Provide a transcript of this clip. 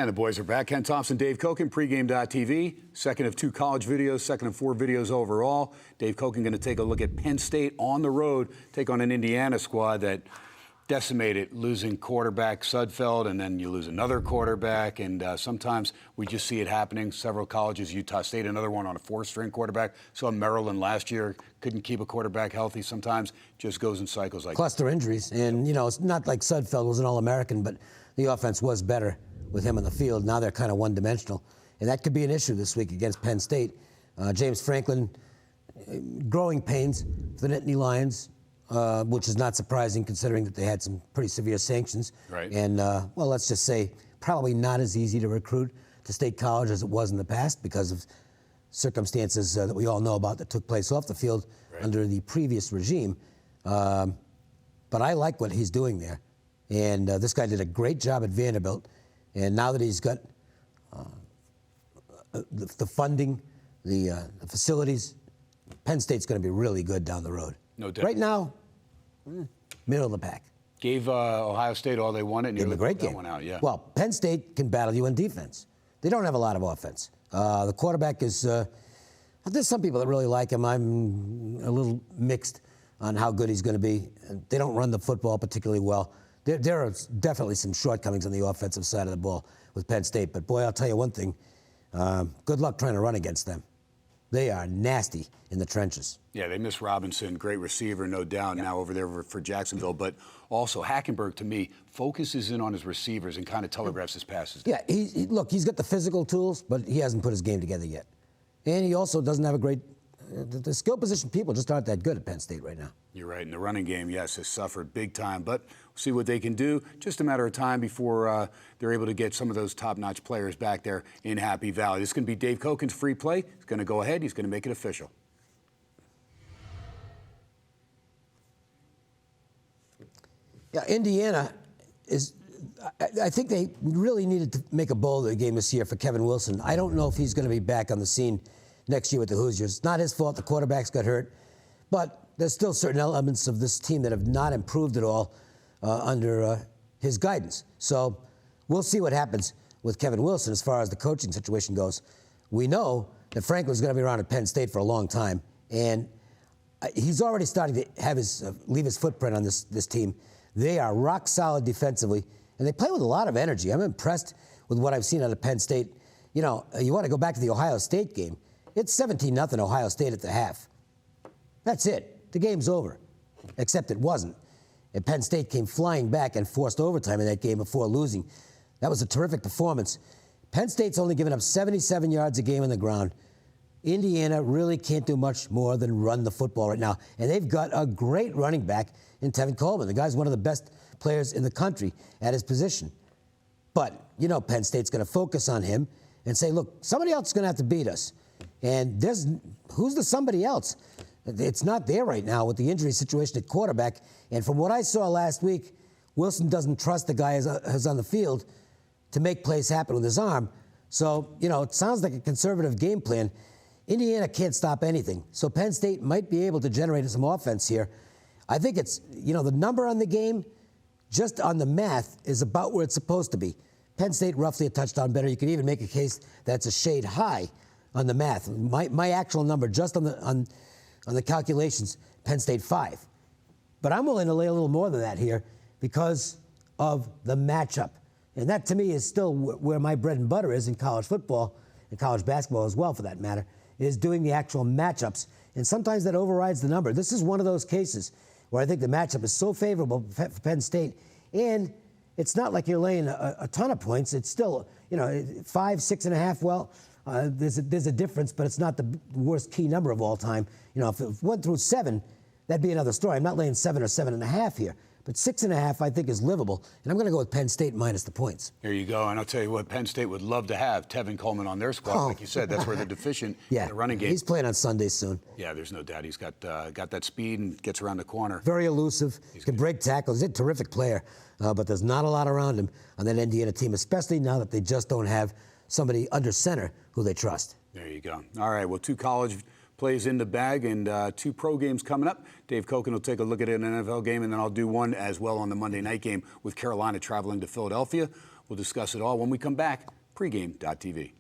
And the boys are back. Ken Thomson, Dave Cokin, pregame.tv. Second of 2 college videos, second of 4 videos overall. Dave Cokin going to take a look at Penn State on the road, take on an Indiana squad that decimated, losing quarterback Sudfeld, and then you lose another quarterback. And sometimes we just see it happening. Several colleges, Utah State, another one on a 4th-string quarterback. Saw Maryland last year, couldn't keep a quarterback healthy. Sometimes just goes in cycles like cluster injuries. And, you know, it's not like Sudfeld was an All-American, but the offense was better with him on the field. Now they're kind of one-dimensional. And that could be an issue this week against Penn State. James Franklin, growing pains for the Nittany Lions, which is not surprising considering that they had some pretty severe sanctions. Right. And, well, let's just say probably not as easy to recruit to State College as it was in the past because of circumstances that we all know about that took place off the field under the previous regime. But I like what he's doing there. And this guy did a great job at Vanderbilt. And now that he's got the funding, the facilities, Penn State's going to be really good down the road. No doubt. Right now, middle of the pack. Gave Ohio State all they wanted, and Gave them a great game. One out, yeah. Well, Penn State can battle you on defense. They don't have a lot of offense. The quarterback is, there's some people that really like him. I'm a little mixed on how good he's going to be. They don't run the football particularly well. There are definitely some shortcomings on the offensive side of the ball with Penn State. But, boy, I'll tell you one thing. Good luck trying to run against them. They are nasty in the trenches. Yeah, they miss Robinson, great receiver, no doubt, now over there for Jacksonville. But also, Hackenberg, to me, focuses in on his receivers and kind of telegraphs his passes. Yeah, look, he's got the physical tools, but he hasn't put his game together yet. And he also doesn't have a great the skill position people just aren't that good at Penn State right now. You're right. In the running game, yes, has suffered big time. But we'll see what they can do. Just a matter of time before they're able to get some of those top-notch players back there in Happy Valley. This is going to be Dave Cokin's free play. He's going to go ahead. He's going to make it official. Yeah, Indiana is. I think they really needed to make a bowl of the game this year for Kevin Wilson. I don't know if he's going to be back on the scene next year with the Hoosiers. It's not his fault the quarterbacks got hurt, but there's still certain elements of this team that have not improved at all under his guidance. So we'll see what happens with Kevin Wilson as far as the coaching situation goes. We know that Franklin's going to be around at Penn State for a long time, and he's already starting to have his leave his footprint on this team. They are rock solid defensively, and they play with a lot of energy. I'm impressed with what I've seen out of Penn State. You know, you want to go back to the Ohio State game. It's 17-0 Ohio State at the half. That's it. The game's over. Except it wasn't. And Penn State came flying back and forced overtime in that game before losing. That was a terrific performance. Penn State's only given up 77 yards a game on the ground. Indiana really can't do much more than run the football right now. And they've got a great running back in Tevin Coleman. The guy's one of the best players in the country at his position. But, you know, Penn State's going to focus on him and say, look, somebody else is going to have to beat us. And who's the somebody else? It's not there right now with the injury situation at quarterback. And from what I saw last week, Wilson doesn't trust the guy who's on the field to make plays happen with his arm. So, you know, it sounds like a conservative game plan. Indiana can't stop anything. So Penn State might be able to generate some offense here. I think it's, you know, the number on the game, just on the math, is about where it's supposed to be. Penn State roughly a touchdown better. You could even make a case that's a shade high on the math. My actual number, just on the calculations, Penn State 5. But I'm willing to lay a little more than that here because of the matchup. And that, to me, is still where my bread and butter is in college football, and college basketball as well, for that matter, is doing the actual matchups. And sometimes that overrides the number. This is one of those cases where I think the matchup is so favorable for Penn State. And it's not like you're laying a ton of points. It's still, you know, 5, 6.5. Well, there's a difference, but it's not the worst key number of all time. You know, if it went through 7, that'd be another story. I'm not laying 7 or 7.5 here. But 6.5, I think, is livable. And I'm going to go with Penn State minus the points. There you go. And I'll tell you what, Penn State would love to have Tevin Coleman on their squad. Like you said, that's where they're deficient in the running game. He's playing on Sundays soon. Yeah, there's no doubt. He's got that speed and gets around the corner. Very elusive. He can break tackles. He's a terrific player. But there's not a lot around him on that Indiana team, especially now that they just don't have somebody under center who they trust. There you go. All right, well, 2 college plays in the bag, and 2 pro games coming up. Dave Cokin will take a look at an NFL game, and then I'll do one as well on the Monday night game with Carolina traveling to Philadelphia. We'll discuss it all when we come back. Pregame.tv.